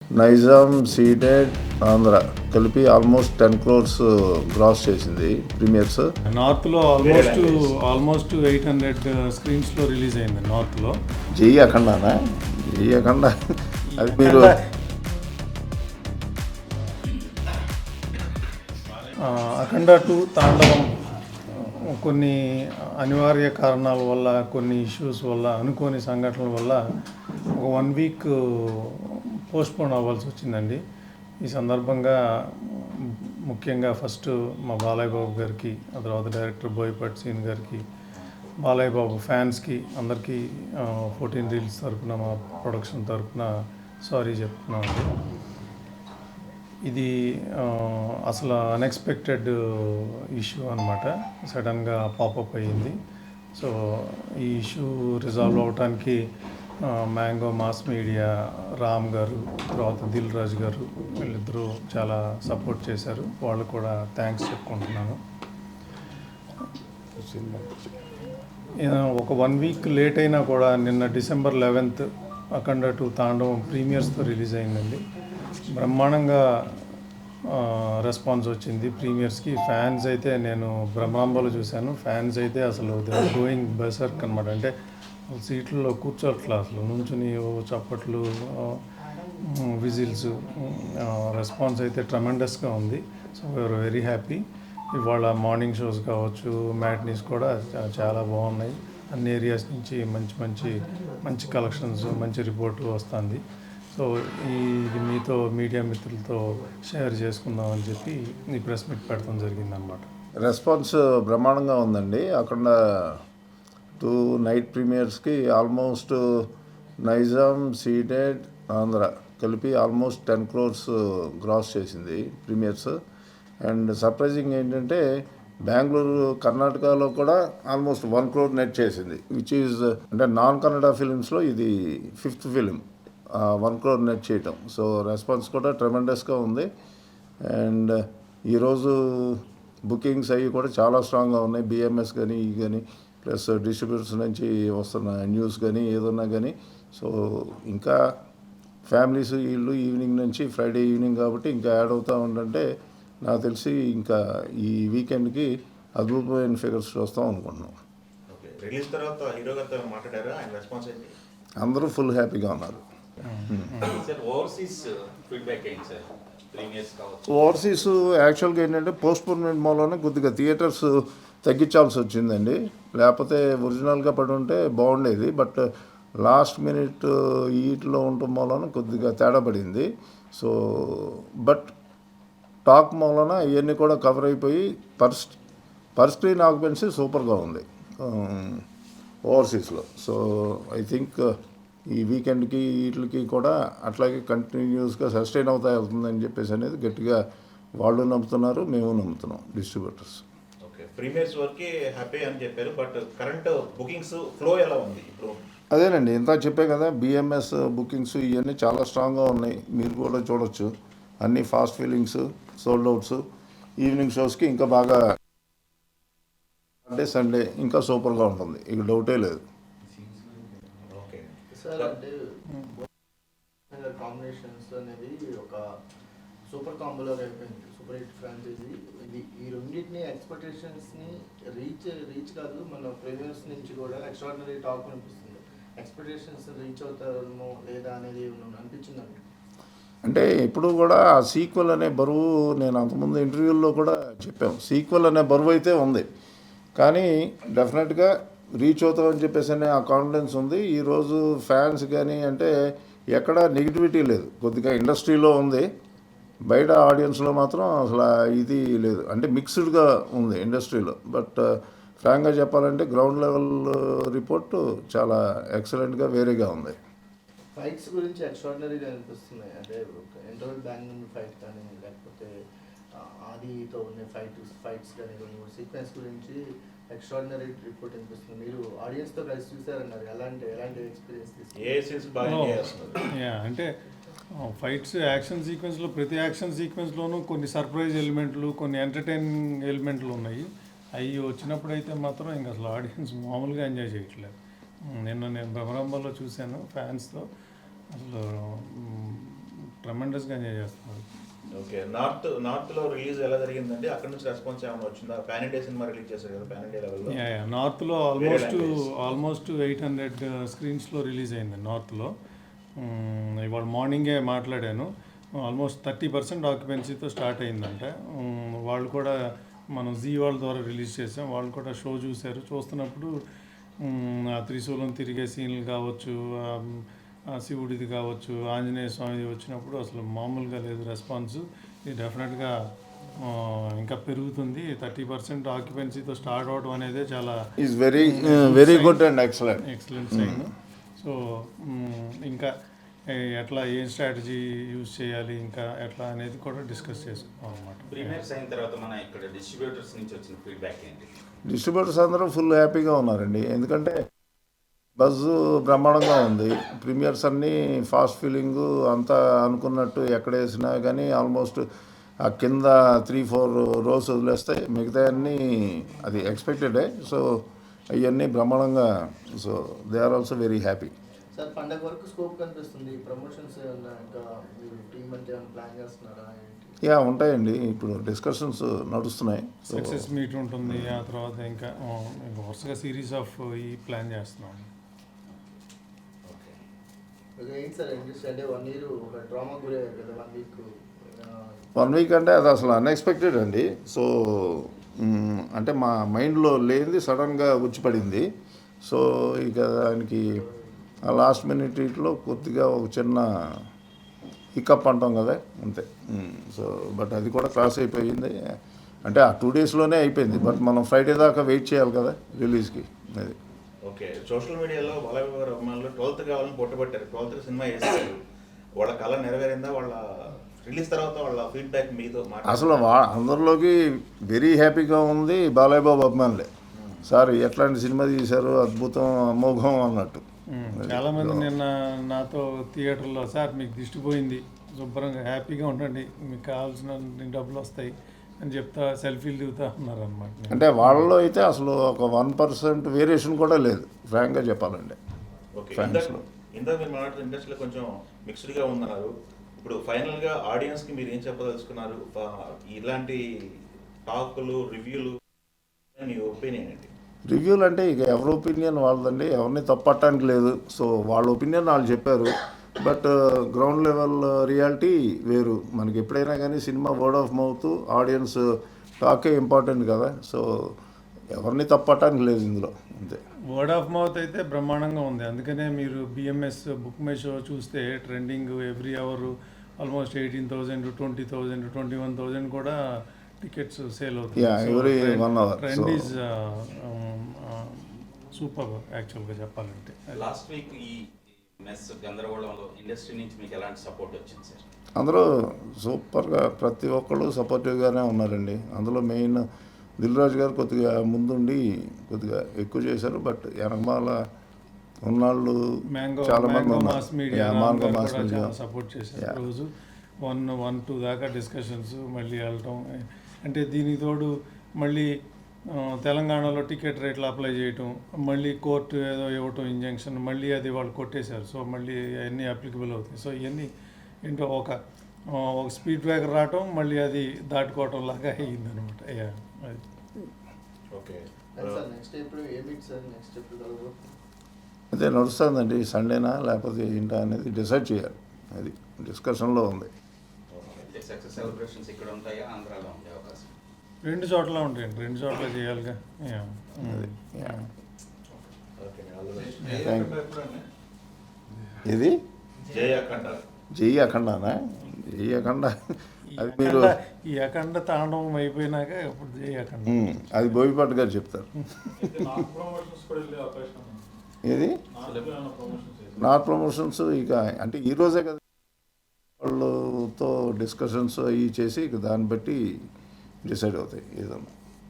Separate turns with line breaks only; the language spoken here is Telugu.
నైజాం సీడెడ్ ఆంధ్ర కలిపి ఆల్మోస్ట్ 10 crores గ్రాస్ చేసింది ప్రీమియర్స్.
నార్త్లో ఆల్మోస్ట్ 800 స్క్రీన్స్లో రిలీజ్ అయింది నార్త్లో.
జై అఖండానా? జై అఖండ అది మీరు
అఖండ 2 తాండవం కొన్ని అనివార్య కారణాల వల్ల, కొన్ని ఇష్యూస్ వల్ల, అనుకోని సంఘటనల వల్ల ఒక 1 week పోస్ట్పోన్ అవ్వాల్సి వచ్చిందండి. ఈ సందర్భంగా ముఖ్యంగా ఫస్ట్ మా బాలయ్య బాబు గారికి, ఆ తర్వాత డైరెక్టర్ బోయపాటి సీన్ గారికి, బాలయ్య బాబు ఫ్యాన్స్కి అందరికీ 14 Reels తరఫున, మా ప్రొడక్షన్ తరఫున సారీ చెప్తున్నామండి. ఇది అసలు అన్ఎక్స్పెక్టెడ్ ఇష్యూ అనమాట. సడన్గా పాపప్ అయ్యింది. సో ఈ ఇష్యూ రిజాల్వ్ అవడానికి మ్యాంగో మాస్ మీడియా, రామ్ గారు, తర్వాత దిల్ రాజు గారు, వీళ్ళిద్దరూ చాలా సపోర్ట్ చేశారు. వాళ్ళు కూడా థ్యాంక్స్ చెప్పుకుంటున్నాను. ఒక 1 week లేట్ అయినా కూడా నిన్న December 11th అఖండ 2 తాండవం ప్రీమియర్స్తో రిలీజ్ అయిందండి. బ్రహ్మాండంగా రెస్పాన్స్ వచ్చింది ప్రీమియర్స్కి. ఫ్యాన్స్ అయితే, నేను బ్రహ్మాంబలో చూశాను, ఫ్యాన్స్ అయితే అసలు గోయింగ్ బెసర్క్ అనమాట. అంటే సీట్లలో కూర్చోట్లా, అసలు నుంచుని చప్పట్లు, విజిల్స్, రెస్పాన్స్ అయితే ట్రమెండస్గా ఉంది. So we are very happy. ఇవాళ మార్నింగ్ షోస్ కావచ్చు, మ్యాట్నీస్ కూడా చాలా బాగున్నాయి. అన్ని ఏరియాస్ నుంచి మంచి కలెక్షన్స్, మంచి రిపోర్ట్ వస్తుంది. సో ఇది మీతో, మీడియా మిత్రులతో షేర్ చేసుకుందామని చెప్పి ఈ ప్రెస్ మీట్ పెట్టడం జరిగిందనమాట.
రెస్పాన్స్ బ్రహ్మాండంగా ఉందండి. అక్కడ 2 నైట్ ప్రీమియర్స్కి ఆల్మోస్ట్ నైజాం సీడెడ్ ఆంధ్ర కలిపి ఆల్మోస్ట్ 10 crores గ్రాస్ చేసింది ప్రీమియర్స్. అండ్ సర్ప్రైజింగ్ ఏంటంటే బెంగళూరు, కర్ణాటకలో కూడా ఆల్మోస్ట్ 1 crore నెట్ చేసింది, విచ్ ఈజ్ అంటే నాన్ కన్నడ ఫిలిమ్స్లో ఇది 5th ఫిలిం 1 crore నెట్ చేయటం. సో రెస్పాన్స్ కూడా ట్రెమెండస్గా ఉంది. అండ్ ఈరోజు బుకింగ్స్ అవి కూడా చాలా స్ట్రాంగ్గా ఉన్నాయి. బిఎంఎస్ కానీ ఈ కానీ ప్లస్ డిస్ట్రిబ్యూటర్స్ నుంచి వస్తున్న న్యూస్ కానీ ఏదన్నా కానీ. సో ఇంకా ఫ్యామిలీస్ వీళ్ళు ఈవినింగ్ నుంచి, ఫ్రైడే ఈవినింగ్ కాబట్టి ఇంకా యాడ్ అవుతూ ఉందంటే నాకు తెలిసి ఇంకా ఈ వీకెండ్కి అద్భుతమైన ఫిగర్స్ చూస్తాం అనుకుంటున్నాం.
రిలీజ్ తర్వాత హీరో గారితో మాట్లాడారు, ఆయన రెస్పాన్స్ ఏంటి?
అందరూ ఫుల్ హ్యాపీగా ఉన్నారు. ఓవర్సీస్ యాక్చువల్గా ఏంటంటే పోస్ట్పోన్మెంట్ మూలనే కొద్దిగా థియేటర్స్ తగ్గించాల్సి వచ్చిందండి. లేకపోతే ఒరిజినల్గా పడి ఉంటే బాగుండేది. బట్ లాస్ట్ మినిట్ వీటిలో ఉండటం మూలన కొద్దిగా తేడా పడింది. సో బట్ టాక్ మూలన ఇవన్నీ కూడా కవర్ అయిపోయి పర్ స్క్రీన్ ఆక్యుపెన్సీ సూపర్గా ఉంది ఓవర్సీస్లో. సో ఐ థింక్ ఈ వీకెండ్కి వీటికి కూడా అట్లాగే కంటిన్యూస్గా సస్టైన్ అవుతా వెళ్తుందని చెప్పేసి అనేది గట్టిగా వాళ్ళు నమ్ముతున్నారు, మేము నమ్ముతున్నాం, డిస్ట్రిబ్యూటర్స్.
ఓకే, ప్రీమియర్స్ వరకు హ్యాపీ అని చెప్పారు, బట్ కరెంట్ బుకింగ్స్ ఫ్లో ఎలా ఉంది ఇప్పుడు?
అదేనండి, ఇంత చెప్పే కదా, బిఎంఎస్ బుకింగ్స్ ఇవన్నీ చాలా స్ట్రాంగ్గా ఉన్నాయి. మీరు కూడా చూడొచ్చు, అన్నీ fast fillings, sold outs. Evening షోస్కి ఇంకా బాగా, సండే ఇంకా సూపర్గా ఉంటుంది, ఇక డౌటే లేదు.
సార్ అంటే కాంబినేషన్స్ అనేది ఒక సూపర్ కాంబోలో అయిపోయింది, సూపర్ హిట్ ఫ్రాంచైజీ ఇది. ఈ రెండింటిని ఎక్స్పెక్టేషన్స్ని రీచ్ కాదు, మన ప్రీమియర్స్ నుంచి కూడా ఎక్స్ట్రాడినరీ టాక్ అనిపిస్తుంది. ఎక్స్పెక్టేషన్స్ రీచ్ అవుతారేమో లేదా అనేది అనిపించిందండి.
అంటే ఇప్పుడు కూడా ఆ సీక్వెల్ అనే బరువు, నేను అంతకుముందు ఇంటర్వ్యూల్లో కూడా చెప్పాం, సీక్వెల్ అనే బరువు అయితే ఉంది, కానీ డెఫినెట్గా రీచ్ అవుతామని చెప్పేసి అనే ఆ కాన్ఫిడెన్స్ ఉంది. ఈరోజు ఫ్యాన్స్ కానీ అంటే ఎక్కడ నెగిటివిటీ లేదు, కొద్దిగా ఇండస్ట్రీలో ఉంది, బయట ఆడియన్స్లో మాత్రం అసలు ఇది లేదు. అంటే మిక్స్డ్గా ఉంది ఇండస్ట్రీలో. బట్ ఫ్రాంక్గా చెప్పాలంటే గ్రౌండ్ లెవెల్ రిపోర్టు చాలా ఎక్సలెంట్గా వేరేగా ఉంది.
ఫైట్స్ గురించి ఎక్స్ట్రాడినరీగా అనిపిస్తున్నాయి. అంటే ఇంటర్వెల్ బ్యాంగ్ ఫైట్ కానీ, లేకపోతే ఆదితో ఉన్న ఫైట్స్ కానీ, సీక్వెన్స్ గురించి ఎక్స్ట్రాడినరీ రిపోర్ట్ అనిపిస్తుంది. మీరు ఆడియన్స్తో కలిసి చూసారన్నారు, ఎలాంటి ఎక్స్పీరియన్స్
అంటే ఫైట్స్, యాక్షన్ సీక్వెన్స్లో, ప్రతి యాక్షన్ సీక్వెన్స్లోనూ కొన్ని సర్ప్రైజ్ ఎలిమెంట్లు, కొన్ని ఎంటర్టైనింగ్ ఎలిమెంట్లు ఉన్నాయి. అవి వచ్చినప్పుడు అయితే మాత్రం ఇంకా అసలు ఆడియన్స్ మామూలుగా ఎంజాయ్ చేయట్లేదు. నిన్న నేను భ్రమరంభంలో చూశాను ఫ్యాన్స్తో, అసలు ట్రెమెండస్గా ఎంజాయ్ చేస్తున్నారు.
ఓకే, నార్త్ లో రిలీజ్ ఎలా జరిగిందండి? అక్కడ నుంచి రెస్పాన్స్ ఏమైనా వచ్చిందా? పాన్ ఇండియా సినిమా రిలీజ్ చేశారు కదా పాన్ ఇండియా లెవెల్లో.
నార్త్లో ఆల్మోస్ట్ 800 స్క్రీన్స్లో రిలీజ్ అయింది నార్త్లో. ఇవాళ మార్నింగే మాట్లాడాను, ఆల్మోస్ట్ 30% ఆక్యుపెన్సీతో స్టార్ట్ అయిందంట. వాళ్ళు కూడా మనం జీ వాళ్ళ ద్వారా రిలీజ్ చేసాం, వాళ్ళు కూడా షో చూశారు. చూస్తున్నప్పుడు ఆ త్రిశూలం తిరిగే సీన్లు కావచ్చు, ఆ శివుడిది కావచ్చు, ఆంజనేయ స్వామిది వచ్చినప్పుడు అసలు మామూలుగా లేదు రెస్పాన్స్. ఇది డెఫినెట్గా ఇంకా పెరుగుతుంది. 30% ఆక్యుపెన్సీతో స్టార్ట్ అవడం అనేది చాలా
is very good and
excellent sign. So ఇంకా ఎట్లా ఏం స్ట్రాటజీ యూజ్ చేయాలి, ఇంకా ఎట్లా అనేది కూడా డిస్కస్ చేసుకున్నాం అనమాట.
ప్రీమియర్స్ అయిన తర్వాత మన ఇక్కడ డిస్ట్రిబ్యూటర్స్ నుంచి వచ్చిన ఫీడ్బ్యాక్ ఏంటి?
డిస్ట్రిబ్యూటర్స్ అందరూ ఫుల్ హ్యాపీగా ఉన్నారండి, ఎందుకంటే బజ్ బ్రహ్మాండంగా ఉంది. ప్రీమియర్స్ అన్నీ ఫాస్ట్ ఫీలింగు అంతా అనుకున్నట్టు ఎక్కడ వేసినా కానీ ఆల్మోస్ట్ ఆ కింద 3-4 రోస్ వదిలేస్తే మిగతా అన్నీ అది ఎక్స్పెక్టెడే. సో అవన్నీ బ్రహ్మాండంగా, so they are also very happy.
Sir పండగ వరకు స్కోప్ కనిపిస్తుంది, ప్రమోషన్స్ ఏమన్నా ఇంకా మీరు టీమ్ అంటే ఏమైనా ప్లాన్ చేస్తున్నారా ఏంటి?
యా ఉంటాయండి, ఇప్పుడు డిస్కషన్స్ నడుస్తున్నాయి.
సక్సెస్ మీట్ ఉంటుంది, ఆ తర్వాత ఇంకా వరుసగా సిరీస్ ఆఫ్ ఈ ప్లాన్ చేస్తున్నాం.
ఇంకా ఏంటి సార్ ఇండస్ట్రీ అంటే 1 year ఒక డ్రామా గురయ్యారు కదా, 1 week
1 week అంటే అది అసలు అన్ఎక్స్పెక్టెడ్ అండి. సో అంటే మా మైండ్లో లేనిది సడన్గా వచ్చిపడింది. సో ఇక దానికి లాస్ట్ మినిట్లో కొద్దిగా ఒక చిన్న హికప్ అంటాం కదా, అంతే. సో బట్ అది కూడా క్రాస్ అయిపోయింది, అంటే ఆ 2 daysలోనే అయిపోయింది. బట్ మనం ఫ్రైడే దాకా వెయిట్ చేయాలి కదా రిలీజ్కి, అది.
ఓకే, సోషల్ మీడియాలో బాలయ్య గారు అభిమానులు 12th కావాలని పొట్టబట్టారు. 12th సినిమా వేస్తారు, వాళ్ళ కళ నెరవేరిందా? వాళ్ళ రిలీజ్ తర్వాత వాళ్ళ ఫీడ్బ్యాక్ మీతో
అసలు అందరిలోకి వెరీ హ్యాపీగా ఉంది బాలయ్య బాబు అభిమానులే. సార్ ఎట్లాంటి సినిమా తీశారు, అద్భుతం, అమోఘం అన్నట్టు.
చాలామంది నిన్న నాతో థియేటర్లో, సార్ మీకు దిష్టి పోయింది, శుభ్రంగా హ్యాపీగా ఉండండి, మీకు కావాల్సిన డబ్బులు వస్తాయి అని చెప్తా సెల్ఫీలు దిగుతా ఉన్నారు అనమాట.
అంటే వాళ్ళలో అయితే అసలు ఒక 1% వేరియేషన్ కూడా లేదు, ఫ్రాంక్గా చెప్పాలంటే.
ఓకే,
ఫ్యాన్స్లో
ఇందాక మీరు మాట్లాడుతున్న ఇండస్ట్రీలో కొంచెం మిక్స్డ్గా ఉన్నారు. ఇప్పుడు ఫైనల్గా ఆడియన్స్కి మీరు ఏం చెప్పదలుచుకున్నారు? ఇలాంటి టాకులు, రివ్యూలు, మీ ఒపీనియన్ ఏంటి?
రివ్యూలు అంటే ఇక ఎవరి ఒపీనియన్ వాళ్ళదండి, ఎవరిని తప్పట్టడానికి లేదు. సో వాళ్ళ ఒపీనియన్ వాళ్ళు చెప్పారు, బట్ గ్రౌండ్ లెవెల్ రియాలిటీ వేరు. మనకి ఎప్పుడైనా కానీ cinema word of mouth, audience టాకే ఇంపార్టెంట్ కదా. సో ఎవరిని తప్పట్టడానికి లేదు ఇందులో, అంతే.
వర్డ్ ఆఫ్ మౌత్ అయితే బ్రహ్మాండంగా ఉంది. అందుకనే మీరు బిఎంఎస్ బుక్ మై షో చూస్తే ట్రెండింగ్ ఎవ్రీ అవర్ ఆల్మోస్ట్ 18,000, 20,000, 21,000 కూడా టికెట్స్ సేల్ అవుతుంది.
every 1 hour.
Trend is super యాక్చువల్గా చెప్పాలంటే.
లాస్ట్ వీక్ ఈ మెస్ గందరగోళంలో ఇండస్ట్రీ నుంచి మీకు ఎలాంటి సపోర్ట్ వచ్చింది సార్?
అందరూ సూపర్గా, ప్రతి ఒక్కళ్ళు సపోర్టివ్గానే ఉన్నారండి. అందులో మెయిన్ దిల్ రాజు గారు కొద్దిగా ముందుండి కొద్దిగా ఎక్కువ చేశారు, బట్ వెనకమాల ఉన్నాళ్ళు చాలా మంది ఉన్నారు. మ్యాంగో మాస్ మీడియా
సపోర్ట్ చేశారు. రోజు 1-2 దాకా డిస్కషన్స్, మళ్ళీ వెళ్ళటం. అంటే దీనికి తోడు మళ్ళీ తెలంగాణలో టికెట్ రేట్లు అప్లై చేయటం, మళ్ళీ కోర్టు ఏదో ఇవ్వటం ఇంజంక్షన్, మళ్ళీ అది వాళ్ళు కొట్టేశారు. సో మళ్ళీ అవన్నీ అప్లికబుల్ అవుతాయి. సో ఇవన్నీ ఏంటో ఒక స్పీడ్ బ్రేకర్ రావటం, మళ్ళీ అది దాటుకోవటం లాగా అయ్యిందనమాట. అది
ఓకే,
సార్ నెక్స్ట్ ఎప్పుడు ఏమిటి సార్ నెక్స్ట్ ఎప్పుడు కలవరు?
అదే నడుస్తుందండి, సండేనా లేకపోతే ఏంటా అనేది డిసైడ్ చేయాలి, అది డిస్కషన్లో ఉంది.
సక్సెస్ సెలబ్రేషన్స్ ఇక్కడ ఉంటాయా, ఆంధ్రాలో ఉండే అవకాశం?
2 చోట్ల ఉంటాయండి, 2 చోట్ల చేయాలిగా.
Okay, all the best.
ఇది
జై అఖండ.
జై అఖండానా? జై అఖండ అది మీరు
ఈ అఖండ తాండవం అయిపోయినాక ఇప్పుడు జై అఖండ.
అది బోయిపాటి గారు చెప్తారు. ఏది నాట్ ప్రమోషన్స్ ఇక అంటే ఈరోజే కదా వాళ్ళతో డిస్కషన్స్ అవి చేసి ఇక దాన్ని బట్టి డిసైడ్ అవుతాయి ఏదన్నా.